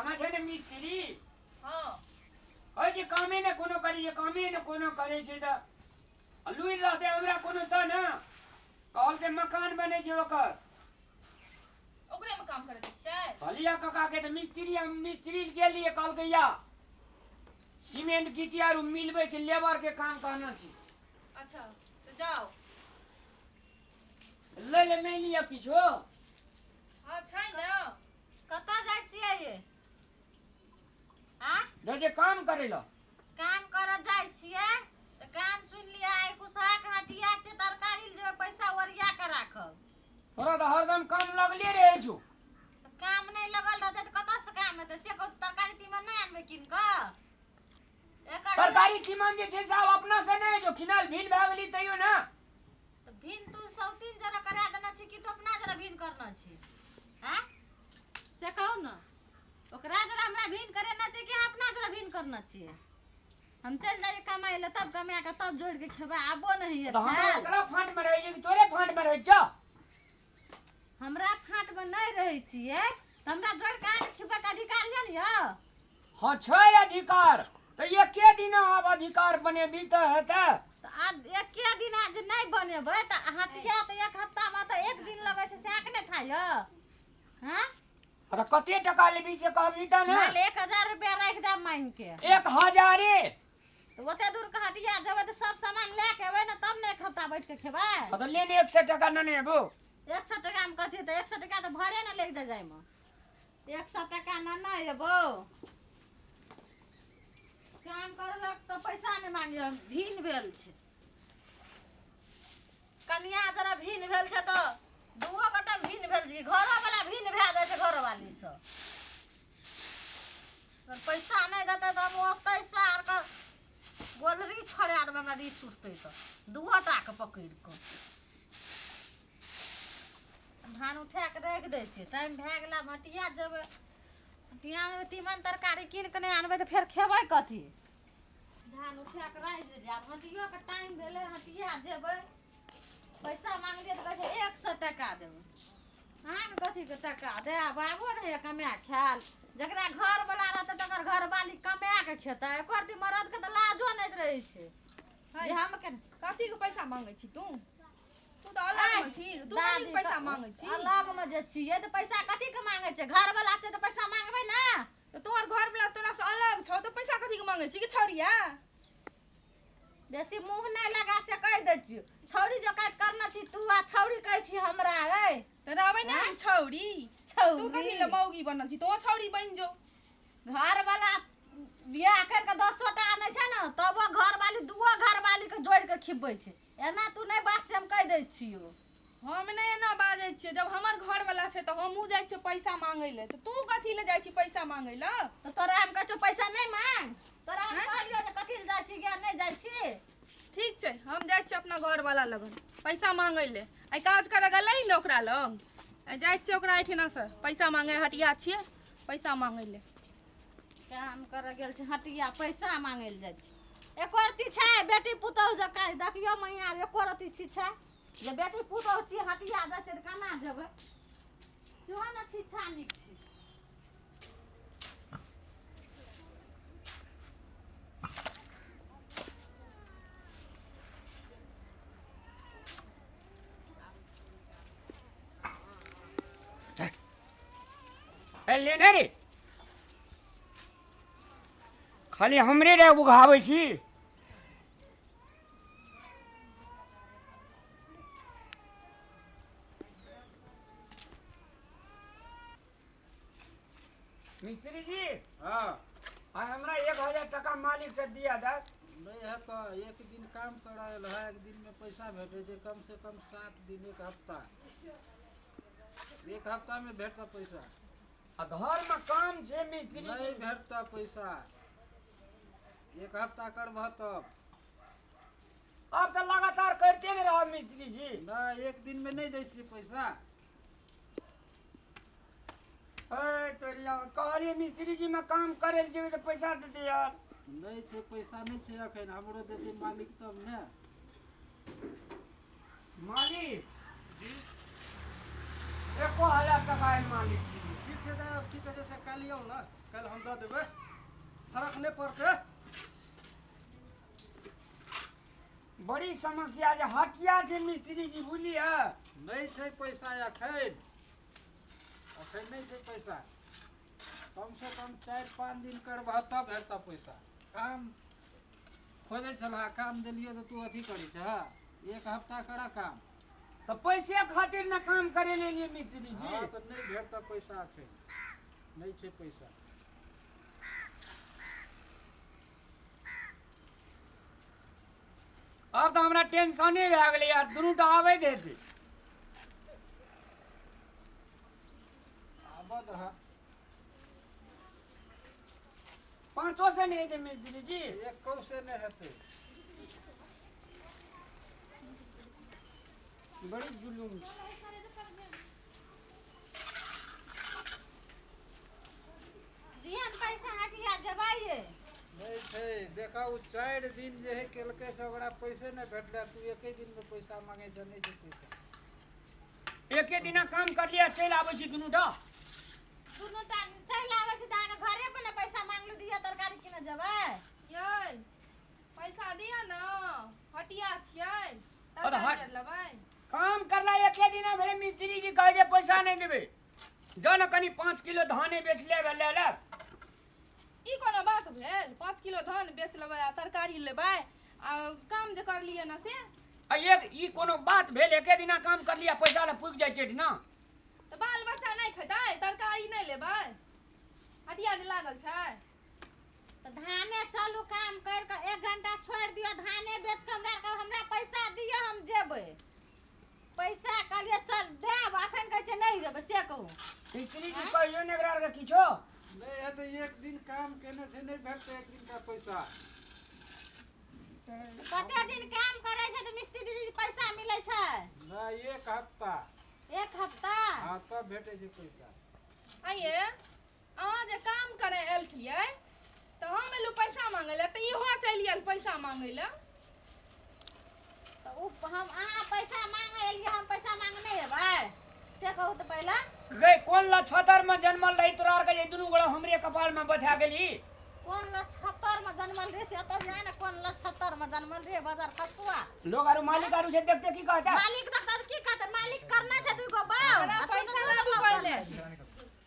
आमा छे ने मिस्त्री हां ओइ जे कामे ने कोनो करी जे कामे ने कोनो करे छे त लुई रहते हमरा कोनो त न कहल के मकान बने छे ओकर ओकरे में काम करे छै हलिया काका के त मिस्त्री गेलिए कहल के या सीमेंट गिट्टी आर मिलबे के लेबर के काम कहना छी। अच्छा तो जाओ ले ले नहीं लिया किछो हां छै न कता जाय छियै ये आ जे काम करे ला काम कर जाय छियै त कान सुन लिया आइ कुसाक हटिया से तरकारी ले जेबै पैसा ओरिया के राखब तोरा तो हरदम काम लगले रहे छु काम नहीं लगल रहते त कता से काम हेतै से को तरकारी तीमन नहीं आनबे किन क तरकारी तीमन जे छे साहब अपना से नहीं जो खिनाल भील भागली तइयो ना तो भिन तू सौतीन जरा करा देना छी कि तू अपना जरा भिन करना छी हां से कहू न ओकरा जरा हमरा भिन करे ना छी कि अपना जरा भिन करना छी। हम चल जाए कमाई ले तब कमा के तब जोड़ के खेबा आबो नहीं है तो हम ओकरा फांट में रहे कि तोरे फांट में रहे छ हमरा फांट में नहीं रहे छिए हमरा जोड़ के आन खेबा के अधिकार है लियो हां छै अधिकार तो ये के दिन अब अधिकार बने बीत हेता तो आज एक के दिन आज नहीं बनेबे त हटिया त एक हफ्ता में तो एक दिन लगे से साक ने खायो हां अरे कते टका लेबी से कहबी त ना माल 1000 रुपया रख दे मांग के 1000 तो ओते दूर के हटिया जेबे तो सब सामान लेके एबे ना तब ने एक हफ्ता बैठ के खेबे तो लेने 100 टका न नेबो 100 टका में कथि त 100 टका तो भरे ना ले दे जाय में 100 टका ना एबो काम करलक तो पैसा नहीं मांगियो भीन भेल छे कन्या जरा भीन भेल छे तो दुओ गोटा भीन भेल छी घरो वाला भीन भे जाय छे घर वाली से पर पैसा नहीं देते तो हम ओतै से आर का गोलरी छोड़ा देबे हमरा दी सुटते तो दुओ टा के पकड़ के धान उठा के रख दे छी टाइम भे गेला भटिया जेबे हटिया में तीमन तरकारी कीन के नहीं आनबे तो फिर खेबै कथी धान उठा के रख दे जा हटियो के टाइम भेले हटिया जेबे पैसा मांगलिए तो कहे 100 टका देबे हां कथी के टका दे बाबू नहीं कमा खाल जकरा घर वाला रहते तकर घर वाली कमा के खेता एकर दी मरद के तो लाजो नहीं रहे छे जे हम के कथी के पैसा मांगे छी तू तो अलग में छी तू कथी के पैसा मांगे छी अलग में जे छिए तो पैसा कथी के मांगे छे घर वाला से तो पैसा मांगबे ना तो तोहर घर वाला तोरा से अलग छौ तो पैसा कथी के मांगे छी कि छौरिया बेसी मुंह नहीं लगा से कह दे छी छौरी जो काट करना छी तू आ छौरी कह छी हमरा ए तो रहबे ना छौरी तू कथी ले मौगी बनल छी तो छौरी बन जो घर वाला बियाह कर के 10 टा आने छे ना तब वो घर वाली दुओ घर वाली के जोड़ के खिबै छे एना तू नहीं बात से हम कह दे छियो हम नहीं एना बाजै छियै जब हमर घर वाला छै तो हमहू जाय छियै पैसा मांगे ले तो तू कथी ले जाय छी पैसा मांगे ले तो तोरा हम कह पैसा नहीं मांग तोरा हम कहलियो जे कथी ले जाय छी कि नहीं जाय छी ठीक छै हम जाय छी अपना घर वाला लगन पैसा मांगे ले आई काज करे गेलै न ओकरा लग आई जाय छी ओकरा एठिना से पैसा मांगे हटिया छियै पैसा मांगे ले काम करे गेल छी हटिया पैसा मांगे ले जाय छी एको रती छै बेटी पुतौह जका देखियो मैया एको रती छी छै जे बेटी पुतौह छी हटिया जाय छै केना जेबै जो न छी छानिक छी लेने रे खाली हमरे रे उघाबै छी मिस्त्री जी हाँ आ हमरा 1000 टका मालिक से दिया दे नहीं है तो एक दिन काम करायल है एक दिन में पैसा भेटे जे कम से कम 7 दिन एक हफ्ता में भेटता पैसा आ घर में काम छे मिस्त्री नहीं जी भेटता पैसा एक हफ्ता करबह तब अब तो लगातार करते न रह मिस्त्री जी ना एक दिन में नहीं दै छी पैसा ए तोरिया कहलिए मिस्त्री जी में काम करे जेबे तो पैसा दे दे यार नहीं छे पैसा नहीं छे अखन हमरो देते मालिक तब ने मालिक जी 1000 टका है मालिक जी की छै तऽ की कहै छै से काल्हि आउ ने, काल्हि हम दऽ देबै, फर्क नहि पड़तै। बड़ी समस्या जे हटिया छै मिस्त्री जी बुझलिए। नहीं छै पैसा अखन नहीं छै पैसा। कम से कम 4-5 दिन करबह तब हेतऽ पैसा। काम खोजे छलहा, काम देलिए तो तू अथी करी छ। 1 हफ्ता करा काम। तो पैसे खातिर ना काम करे लेलिए मिस्त्री जी। हाँ तो नहीं भेटता पैसा अखन, नहीं छै पैसा। अब तो हमरा टेंशने भए गेलै यार, दुनू तो आबै देते। आबद रहा 500 से नहीं दे मिस्त्री जी। 1 से नहीं हेतै। बड़ी जुलूम छै। दिहन पैसा हटिया जबाइए। नहीं छै, देखा उ 4 दिन जे है केलकै से ओकरा पैसे नहीं भेटले। तू 1 दिन में पैसा मांगे छ, नहीं छै पैसा। एके दिना काम कर लिया चल आबै छी दुनू टा। दुनू टा चलि आबै छी तऽ अहाँके घरे पर ने पैसा मांगलू दिया तरकारी किने जेबै। यै पैसा दिया न, हटिया छियै और हट- तरकारी लेबै। काम करला एके दिना भेले मिस्त्री जी कहे जे पैसा नहीं देबे। जन कनी 5 किलो धाने बेच लेबे ले ले। ई कोनो बात भेल? 5 किलो धान बेच लेबै आ तरकारी लेबै आ काम जे करलियै न से? आ एक ई कोनो बात भेल? एके दिना काम कर लिया पैसा ले पुग जाय छै ना। तऽ बाल बच्चा नहीं खेतै, तरकारी नहीं लेबै, हटिया जे लागल छै। तऽ धाने चलू काम कर के 1 घंटा छोड़ दियो, धाने बेच के हमरा पैसा दियो, हम जेबै। पैसा कहलिए चल देब, अखन कहै छै नहीं देबै से कहू। मिस्त्री जी कहियो ने एकरा के किछो। नहीं है तो 1 दिन काम केने से नहीं भेटते 1 दिन का पैसा। कते दिन काम करे छै तऽ मिस्त्री जी पैसा मिलै छै? ना 1 हफ्ता। 1 हफ्ता? हाँ तब भेटे छै पैसा। आइये अहाँ जे काम करे आयल छलियै तऽ हम एलू पैसा मांगे ले, तऽ इहो चलि आयल पैसा मांगे ले। तऽ उ हम अहाँ पैसा मांगे एलिए, हम पैसा मांगने एबै से कहू तऽ पहिले। गई कोन लछतर में जन्मल रही तोरा के जे दुनू गोड़ा हमरे कपाल में बैठा गेली। कोन 76 में जन्मल रे से तब जाने कोन 76 में जन्मल रे बाजार खसुआ। लोग आरु मालिक आरु से देखते की कहता। मालिक तो कद की कहते, मालिक करना छै तू को बाऊ। अरे पैसा लाबू पहिले,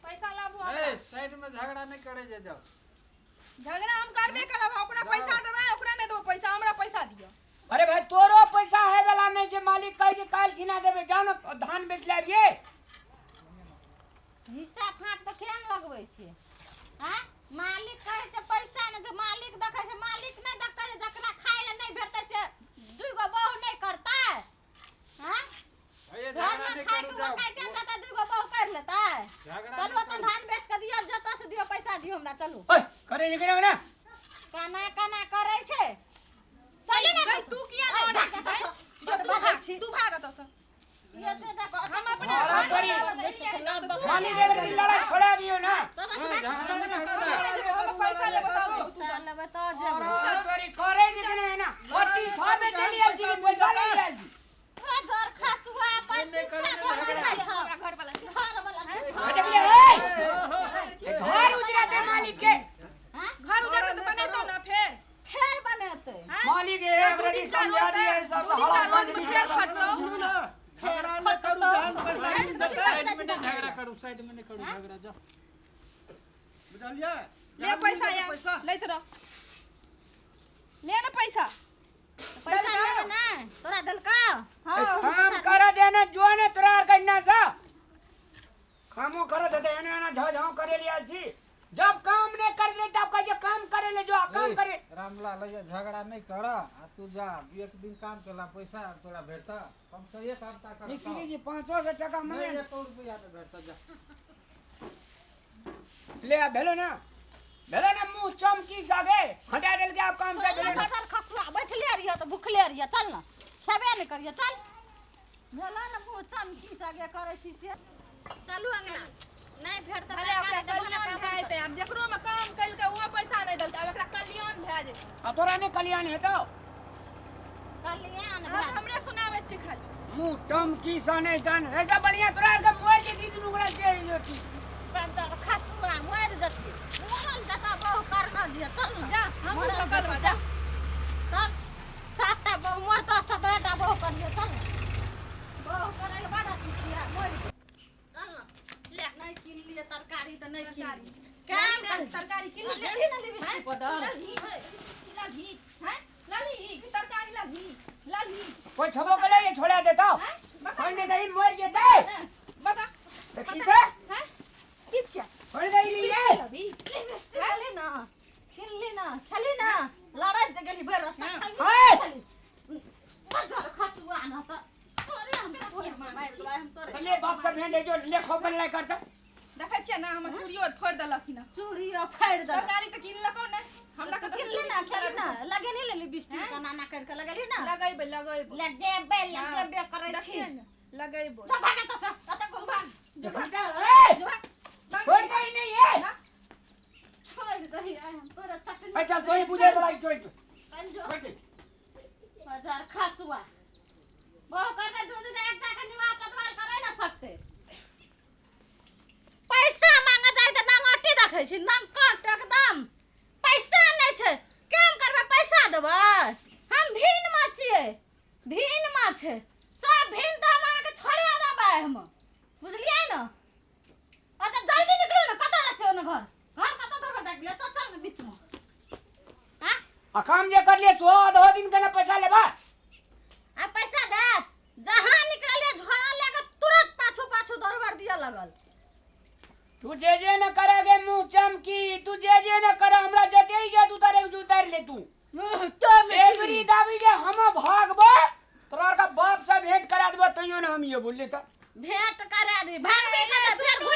पैसा लाबू। ए साइड में झगड़ा नहीं करे जे जाओ। झगड़ा हम करबे करब, ओकरा पैसा देबै, ओकरा नहीं देबै पैसा, हमरा पैसा दियो। अरे भाई तोरो पैसा है वाला नहीं जे मालिक कहे जे काल खिना देबे जानो धान बेच लेबिए। हिस्सा फाट तो केन लगबै छी? हां मालिक कहे छै पैसा ने जे मालिक देखै छै, मालिक नहीं देखतै जे जकरा खाय ले नहीं भेटै से 2 गो बहू नहीं करतै। हां ये घर झगड़ा में नहीं खाय करू के जाओ। खाय दे त 2 गो बहू कर लेतै। झगड़ा चलू नहीं त करू। धान बेच के दियो, जतऽ से दियो पैसा दियो हमरा। चलू ओए करे निकले ना। काना काना करै छै। चलू ना गई तू किया नहीं ओढ़ै छी? तू भाग त से। ये दे दे हम अपने मारा करी। मालिक अगर की लड़ाई छोड़ा दियो ना। झगड़ा नहीं करू ना। हम पैसा ले बताओ तू। पैसा लेबै त जेबै। मारा करी करे निकले ना। पट्टी छाप में चली आई छी पैसा ले आई छी। ओ जोर खसुआ पर नहीं करू ना झगड़ा। हमरा घर वाला घर वाला है। देखलिए ए घर उजरा दे मालिक के। हां घर उधर तो बनेतो ना फिर। फेर बनेतै। मालिक एक रति समझा दिए सब हवा संग फिर फटलो। झगड़ा नहीं करू, धान पैसा नहीं देतै। साइड में नहीं झगड़ा करू, साइड में नहीं करू झगड़ा जा। बुझलिए? ले पैसा या लैत रह। ले ना पैसा। पैसा लेबै ना तोरा देलका? काम कर देना जो ने तोरा करना सा। कामो कर देते एने एना झाझाव करे लिया छी। जब काम नहीं कर ले तब कहे काम करे ले जो काम करे। रामलाल ये झगड़ा नहीं कर। आ तू जा 1 दिन काम केला पैसा तोरा भेटता। कम से 1 हफ्ता कर। मिस्त्री जी 500 से टका नहीं मने 1 रुपया नहीं भेटता जा। ले भेलो ना मुंह चमकी सागे हटा देल के आप काम से भेलो ना। बाजार खसुआ बैठले रहियो त भूखले रहियो। चल ना खेबे नहीं करियो। चल भेला ना मुंह चमकी सागे करे छी से। चलू अंगना नहीं भेटत भले ओकरा कल्याण भए जेतै। अब जेकरो में काम कइलकै उहो पैसा नहीं देलकै, अब एकरा कल्याण भए जेतै। आ तोरा ने कल्याण हेतो। कल्याण अब भेल। हमरे सुनावे छी खाली। मुंह चमकी सा नहीं तन ऐसा बढ़िया तोरा के मोर के दी दुनु गड़ा से होती। बाजार तो नहीं तरकारी काम काम कर तरकारी किन लगी ना लिपस्टिक पदर लगी हैं लली तरकारी लगी कोई छबो के लिए छोड़ा देता हैं बता कोई नहीं मर जेते बता देखी थे हैं किछा कोई नहीं लिए लबी खेली ना खेली ना लड़ाई जगली भर रास्ता हाय बाजार खसुआ ना तो अरे हम तो मार बुलाए हम तो ले बाप से भेंट जो ले खोपन लाई करता देखै छियै ना हमर चूड़ी और फोड़ देलक ना चूड़ी और फाड़ दे तरकारी तो किन लको ने हमरा के खेली ना लगे नहीं ले लिपस्टिक का नाना करके लगली ना लगैबे लगे करे छी देखिए ना लगैबो जा भागा तो सब तत को भाग देखता ए छोड़ गई नहीं है छोड़ दे हम तोरा चटनी अच्छा तोही बुझे वाला छोड़ पंजो छोड़ बाजार खसुआ वो करते दूध का एक टाका निवा पतवार करे ना सकते पैसा मांगा जाए त नांगटी देखै छी नांगट एकदम पैसा नै छै काम करबे पैसा देबै हम भीन में छियै सब भीन त मां के छोड़े देबै हम बुझलियै न आ त जल्दी निकलो न कतऽ छै ओने घर कतऽ घर देख ले चल न बीच में हां आ काम जे कर ले 100 दिन के ना पैसा लेबा आ पैसा दे जहां निकले झोरा लेके तुरंत पाछू दरबार दिया लगल तू जे न करेगे मुंह चमकी तू जे न करे हमरा जते ही तू तारे उतार ले तू एवरी दाबी जे हम भागबो तोरा का बाप से भेंट करा देबो तइयो न हम ये बोल ले त भेंट करा दी भागबे करे फिर